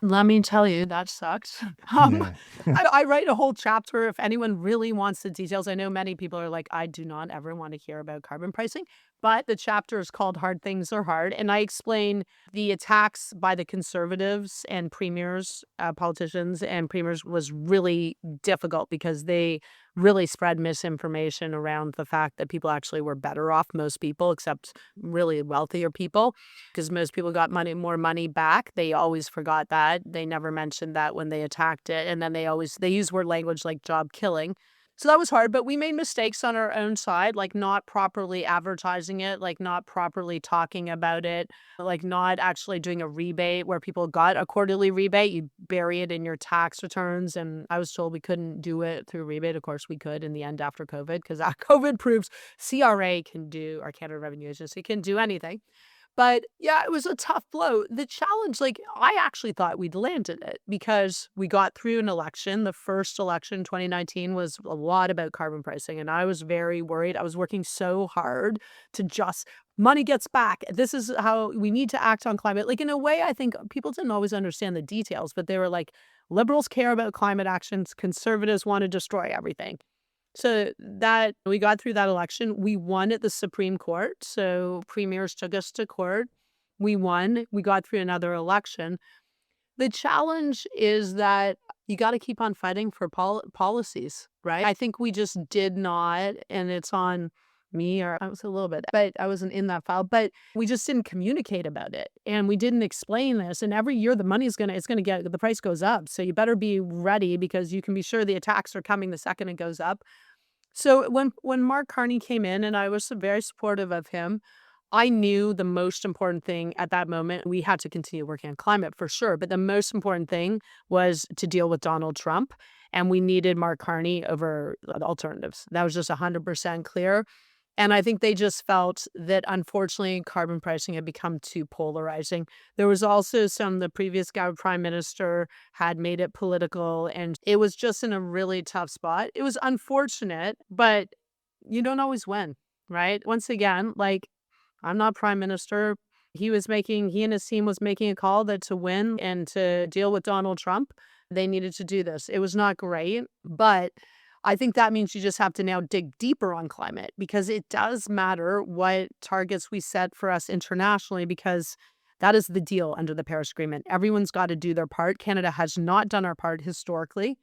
Let me tell you, that sucks. I write a whole chapter if anyone really wants the details. I know many people are like, I do not ever want to hear about carbon pricing, but the chapter is called Hard Things Are Hard. And I explain the attacks by the Conservatives and premiers, politicians and premiers was really difficult because they really spread misinformation around the fact that people actually were better off, most people, except really wealthier people, because most people got more money back. They always forgot that. They never mentioned that when they attacked it. And then they use word language like job killing. So that was hard, but we made mistakes on our own side, like not properly advertising it, like not properly talking about it, like not actually doing a rebate where people got a quarterly rebate. You bury it in your tax returns. And I was told we couldn't do it through rebate. Of course, we could in the end after COVID, because COVID proves CRA can do, our Canada Revenue Agency can do anything. But yeah, it was a tough blow. The challenge, like, I actually thought we'd landed it because we got through an election. The first election, 2019, was a lot about carbon pricing. And I was very worried. I was working so hard to just, money gets back. This is how we need to act on climate. Like, in a way, I think people didn't always understand the details, but they were like, liberals care about climate actions, conservatives want to destroy everything. So that we got through that election. We won at the Supreme Court. So premiers took us to court. We won. We got through another election. The challenge is that you got to keep on fighting for policies, right? I think we just did not, and it's on me, or I was a little bit, but I wasn't in that file, but we just didn't communicate about it. And we didn't explain this. And every year the money's it's going to get, the price goes up. So you better be ready, because you can be sure the attacks are coming the second it goes up. So when Mark Carney came in, and I was very supportive of him, I knew the most important thing at that moment, we had to continue working on climate for sure, but the most important thing was to deal with Donald Trump, and we needed Mark Carney over alternatives. That was just 100% clear. And I think they just felt that, unfortunately, carbon pricing had become too polarizing. There was also the previous prime minister had made it political, and it was just in a really tough spot. It was unfortunate, but you don't always win, right? Once again, like, I'm not prime minister. He and his team was making a call that to win and to deal with Donald Trump, they needed to do this. It was not great, but I think that means you just have to now dig deeper on climate, because it does matter what targets we set for us internationally, because that is the deal under the Paris Agreement. Everyone's got to do their part. Canada has not done our part historically.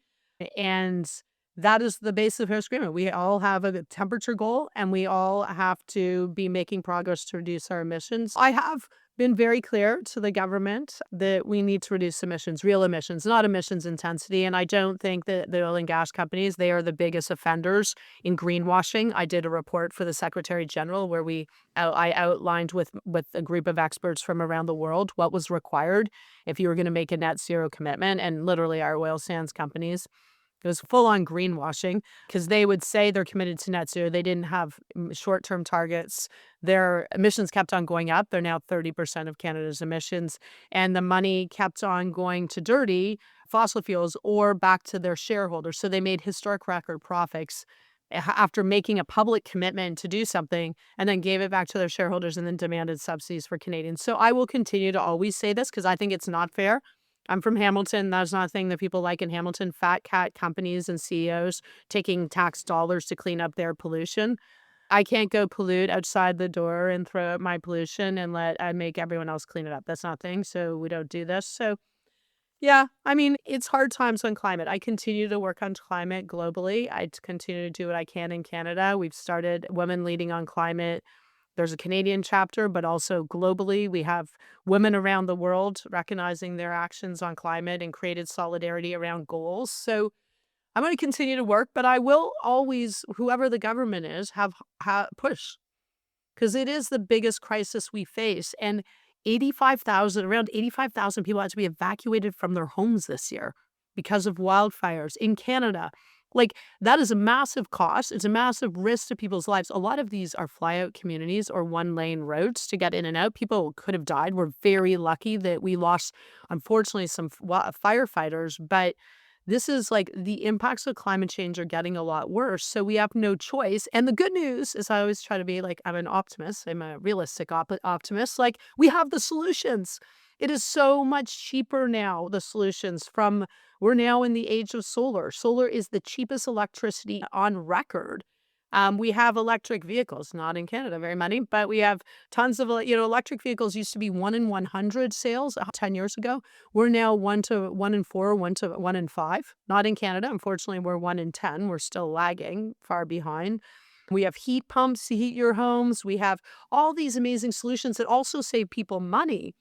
And that is the basis of the Paris Agreement. We all have a temperature goal, and we all have to be making progress to reduce our emissions. I have been very clear to the government that we need to reduce emissions, real emissions, not emissions intensity. And I don't think that the oil and gas companies, they are the biggest offenders in greenwashing. I did a report for the Secretary General where I outlined with a group of experts from around the world what was required if you were going to make a net zero commitment. And literally our oil sands companies, it was full on greenwashing, because they would say they're committed to net zero. They didn't have short-term targets. Their emissions kept on going up. They're now 30% of Canada's emissions. And the money kept on going to dirty fossil fuels or back to their shareholders. So they made historic record profits after making a public commitment to do something, and then gave it back to their shareholders and then demanded subsidies for Canadians. So I will continue to always say this, because I think it's not fair. I'm from Hamilton. That's not a thing that people like in Hamilton. Fat cat companies and CEOs taking tax dollars to clean up their pollution. I can't go pollute outside the door and throw out my pollution and I make everyone else clean it up. That's not a thing. So we don't do this. So yeah, I mean, it's hard times on climate. I continue to work on climate globally. I continue to do what I can in Canada. We've started Women Leading on Climate. There's a Canadian chapter, but also globally, we have women around the world recognizing their actions on climate and created solidarity around goals. So I'm going to continue to work, but I will always, whoever the government is, have push, because it is the biggest crisis we face. And around 85,000 people had to be evacuated from their homes this year because of wildfires in Canada. Like, that is a massive cost. It's a massive risk to people's lives. A lot of these are flyout communities or one-lane roads to get in and out. People could have died. We're very lucky that we lost, unfortunately, some firefighters. But this is like, the impacts of climate change are getting a lot worse. So we have no choice. And the good news is, I always try to be like, I'm an optimist. I'm a realistic optimist. Like, we have the solutions. It is so much cheaper now, the solutions we're now in the age of solar. Solar is the cheapest electricity on record. We have electric vehicles, not in Canada very many, but we have tons of, electric vehicles used to be 1 in 100 sales 10 years ago. We're now 1 to 1 in 4, 1 to 1 in 5. Not in Canada. Unfortunately, we're 1 in 10. We're still lagging, far behind. We have heat pumps to heat your homes. We have all these amazing solutions that also save people money.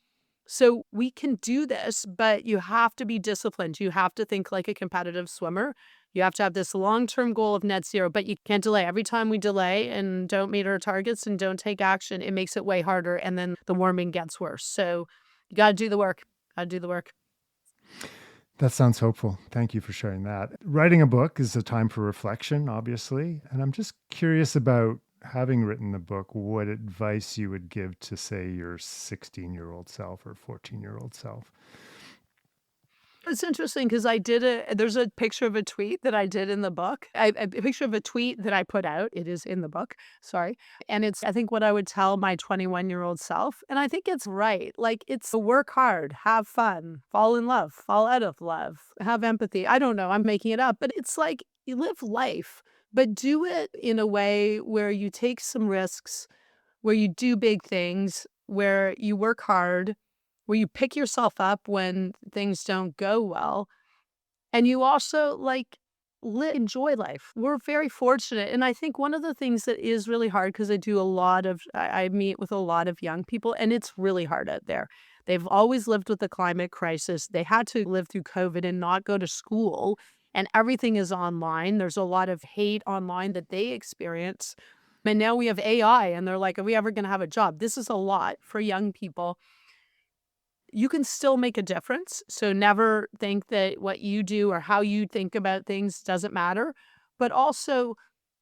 So we can do this, but you have to be disciplined. You have to think like a competitive swimmer. You have to have this long-term goal of net zero, but you can't delay. Every time we delay and don't meet our targets and don't take action, it makes it way harder. And then the warming gets worse. So you got to do the work. Got to do the work. That sounds hopeful. Thank you for sharing that. Writing a book is a time for reflection, obviously. And I'm just curious about, having written the book, what advice you would give to, say, your 16-year-old self or 14-year-old self. It's interesting because there's a picture of a tweet that I did in the book. A picture of a tweet that I put out. It is in the book. Sorry. And it's, I think, what I would tell my 21-year-old self. And I think it's right. Like, it's work hard, have fun, fall in love, fall out of love, have empathy. I don't know. I'm making it up. But it's like you live life, but do it in a way where you take some risks, where you do big things, where you work hard, where you pick yourself up when things don't go well. And you also enjoy life. We're very fortunate. And I think one of the things that is really hard, because I meet with a lot of young people, and it's really hard out there. They've always lived with the climate crisis. They had to live through COVID and not go to school, and everything is online. There's a lot of hate online that they experience. And now we have AI, and they're like, are we ever going to have a job? This is a lot for young people. You can still make a difference. So never think that what you do or how you think about things doesn't matter. But also,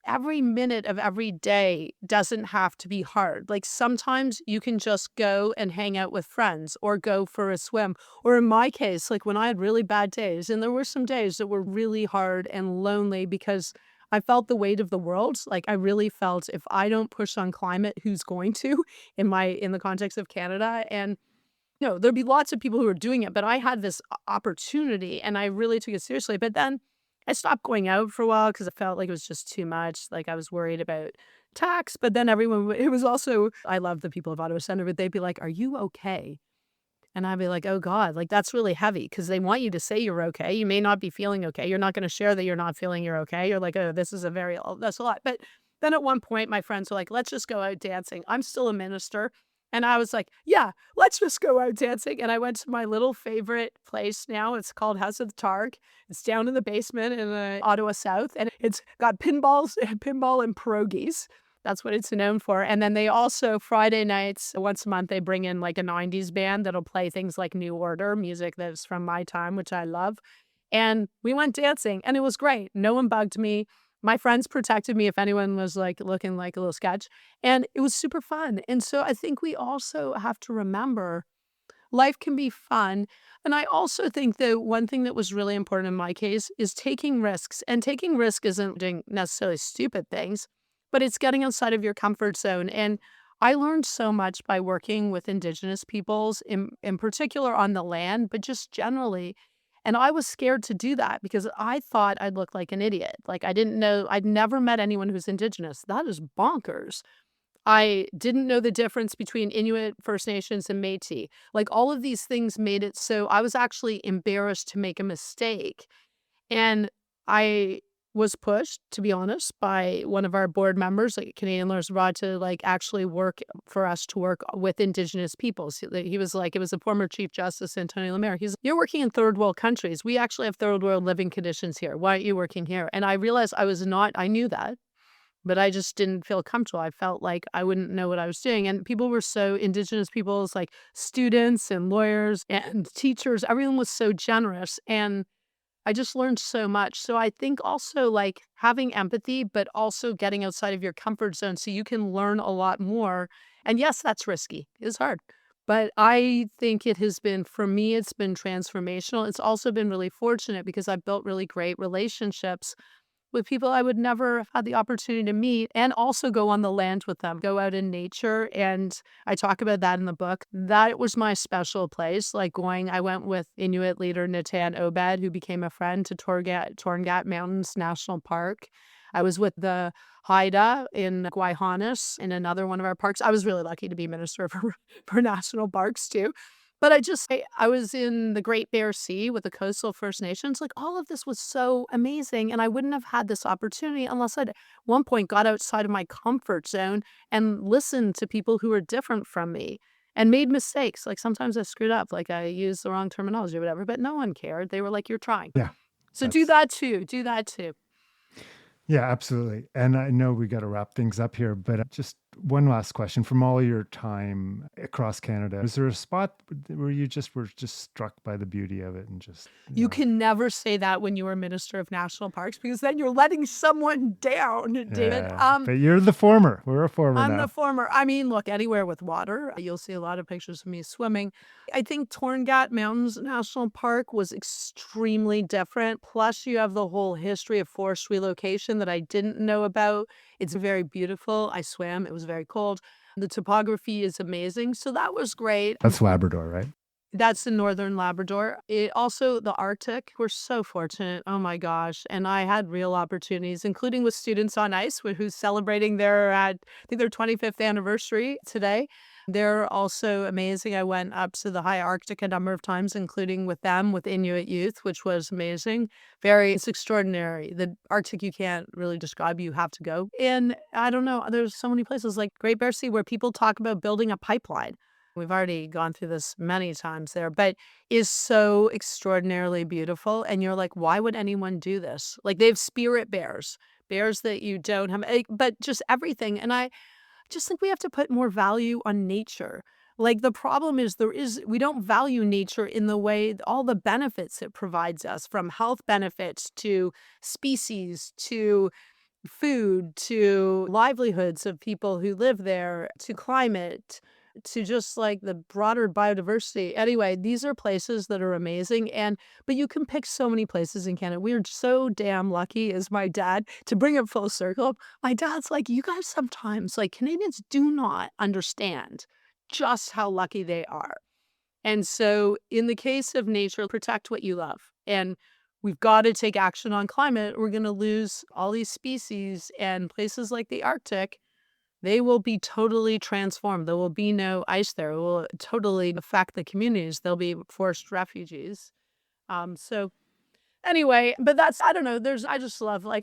every minute of every day doesn't have to be hard. Like, sometimes you can just go and hang out with friends or go for a swim. Or in my case, like when I had really bad days, and there were some days that were really hard and lonely because I felt the weight of the world. Like, I really felt, if I don't push on climate, who's going to, in the context of Canada? And there'd be lots of people who were doing it, but I had this opportunity and I really took it seriously. But then I stopped going out for a while because I felt like it was just too much. Like, I was worried about tax, but then it was also, I love the people of Ottawa Center, but they'd be like, are you okay? And I'd be like, oh God, like, that's really heavy, because they want you to say you're okay. You may not be feeling okay. You're not going to share that you're not feeling you're okay. You're like, oh, that's a lot. But then at one point, my friends were like, let's just go out dancing. I'm still a minister. And I was like, yeah, let's just go out dancing. And I went to my little favorite place now. It's called House of the Targ. It's down in the basement in Ottawa South. And it's got pinball and pierogies. That's what it's known for. And then they also, Friday nights, once a month, they bring in like a 90s band that'll play things like New Order, music that's from my time, which I love. And we went dancing and it was great. No one bugged me. My friends protected me if anyone was like looking like a little sketch. And it was super fun. And so I think we also have to remember life can be fun. And I also think that one thing that was really important in my case is taking risks. And taking risk isn't doing necessarily stupid things, but it's getting outside of your comfort zone. And I learned so much by working with Indigenous peoples, in particular on the land, but just generally. And I was scared to do that because I thought I'd look like an idiot. Like, I didn't know, I'd never met anyone who's Indigenous. That is bonkers. I didn't know the difference between Inuit, First Nations, and Métis. Like, all of these things made it so I was actually embarrassed to make a mistake. And I was pushed, to be honest, by one of our board members, like Canadian Lawyers Abroad, to actually work for us to work with Indigenous peoples. He was like, it was the former Chief Justice, Antonio Lemaire. He's, you're working in third world countries. We actually have third world living conditions here. Why aren't you working here? And I realized I knew that, but I just didn't feel comfortable. I felt like I wouldn't know what I was doing. And people were so, Indigenous peoples, like students and lawyers and teachers, everyone was so generous. And I just learned so much. So I think also having empathy, but also getting outside of your comfort zone so you can learn a lot more. And yes, that's risky. It's hard. But I think for me, it's been transformational. It's also been really fortunate because I've built really great relationships with people I would never have had the opportunity to meet, and also go on the land with them, go out in nature. And I talk about that in the book. That was my special place. I went with Inuit leader Natan Obed, who became a friend, to Torngat Mountains National Park. I was with the Haida in Guayhanas in another one of our parks. I was really lucky to be minister for national parks too. But I was in the Great Bear Sea with the coastal First Nations. Like, all of this was so amazing. And I wouldn't have had this opportunity unless I'd at one point got outside of my comfort zone and listened to people who were different from me. and made mistakes. Like sometimes I screwed up, like I used the wrong terminology or whatever, but no one cared. They were like, you're trying. Yeah. So do that too. Do that too. Yeah, absolutely. And I know we got to wrap things up here, but just one last question from all your time across Canada. Is there a spot where you just were just struck by the beauty of it and just, You can never say that when you were Minister of National Parks, because then you're letting someone down, David. Yeah, but you're the former. We're a former I'm now. the former. I mean, look, anywhere with water, you'll see a lot of pictures of me swimming. I think Torngat Mountains National Park was extremely different. Plus, you have the whole history of forest relocation that I didn't know about. It's very beautiful. I swam. It was very cold. The topography is amazing. So that was great. That's Labrador, right? That's in northern Labrador. It also, the Arctic, we're so fortunate. Oh my gosh. And I had real opportunities, including with Students on Ice, who's celebrating I think their 25th anniversary today. They're also amazing. I went up to the high Arctic a number of times, including with them, with Inuit youth, which was amazing. It's extraordinary. The Arctic, you can't really describe. You have to go. And I don't know, there's so many places like Great Bear Sea where people talk about building a pipeline. We've already gone through this many times there, but is so extraordinarily beautiful. And you're like, why would anyone do this? Like they have spirit bears that you don't have, but just everything. And I just think we have to put more value on nature. Like the problem is we don't value nature in the way, all the benefits it provides us, from health benefits to species to food to livelihoods of people who live there to climate to just like the broader biodiversity. Anyway, these are places that are amazing. But you can pick so many places in Canada. We are so damn lucky, as my dad, to bring it full circle. My dad's like, you guys sometimes, like Canadians do not understand just how lucky they are. And so in the case of nature, protect what you love. And we've got to take action on climate. We're going to lose all these species, and places like the Arctic, they will be totally transformed. There will be no ice there. It will totally affect the communities. They'll be forced refugees. So anyway, but I don't know.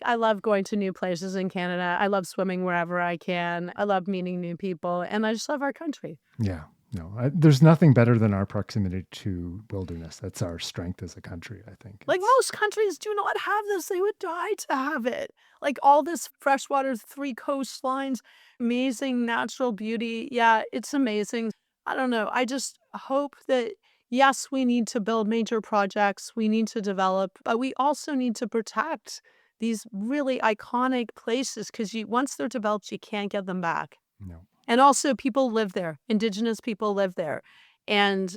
I love going to new places in Canada. I love swimming wherever I can. I love meeting new people, and I just love our country. Yeah. No, there's nothing better than our proximity to wilderness. That's our strength as a country, I think. Like most countries do not have this. They would die to have it. Like all this freshwater, 3 coastlines, amazing natural beauty. Yeah, it's amazing. I don't know. I just hope that, yes, we need to build major projects. We need to develop, but we also need to protect these really iconic places, because once they're developed, you can't get them back. No. And also people live there. Indigenous people live there. And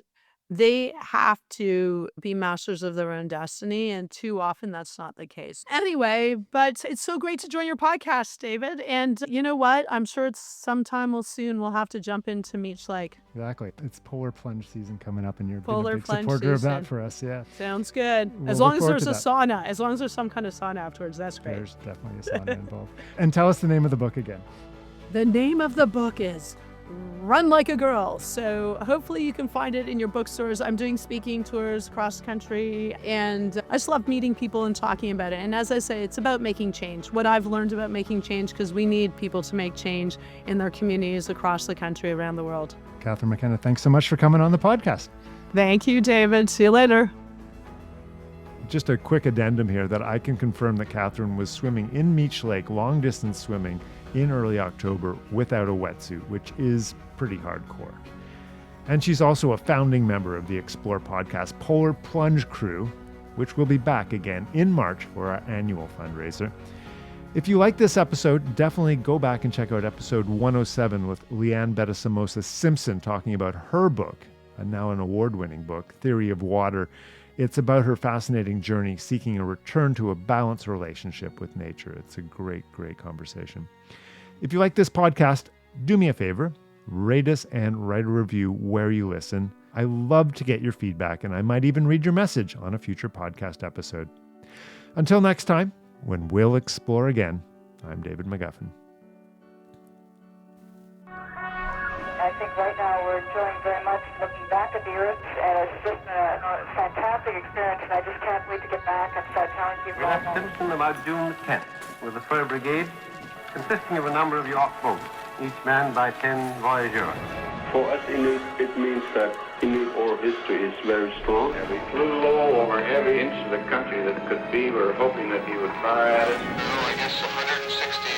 they have to be masters of their own destiny. And too often that's not the case. Anyway, but it's so great to join your podcast, David. And you know what? I'm sure it's sometime soon we'll have to jump into Meech Lake. Exactly. It's polar plunge season coming up, and you're Polar a big plunge supporter of season. that for us. Yeah. Sounds good. We'll As long look as forward there's a to sauna, as long as there's some kind of sauna afterwards, that's great. There's definitely a sauna involved. And tell us the name of the book again. The name of the book is Run Like a Girl. So hopefully you can find it in your bookstores. I'm doing speaking tours across the country, and I just love meeting people and talking about it. And as I say, it's about making change. What I've learned about making change, because we need people to make change in their communities across the country, around the world. Catherine McKenna, thanks so much for coming on the podcast. Thank you, David. See you later. Just a quick addendum here that I can confirm that Catherine was swimming in Meech Lake, long distance swimming, in early October without a wetsuit, which is pretty hardcore. And she's also a founding member of the Explore podcast Polar Plunge Crew, which will be back again in March for our annual fundraiser. If you like this episode, definitely go back and check out episode 107 with Leanne Bettasamosa Simpson talking about her book, and now an award-winning book, Theory of Water. It's about her fascinating journey seeking a return to a balanced relationship with nature. It's a great, great conversation. If you like this podcast, do me a favor, rate us and write a review where you listen. I love to get your feedback, and I might even read your message on a future podcast episode. Until next time, when we'll explore again, I'm David McGuffin. I think right now we're enjoying very much looking back at the Earth, and it's just a fantastic experience, and I just can't wait to get back and start telling people. We left Simpson about June 10th with the Fur Brigade, consisting of a number of York boats, each manned by 10 voyageurs. For us Inuit, it means that Inuit oral history is very strong. And we flew low over every inch of the country that could be. We were hoping that he would fire at us. I guess 160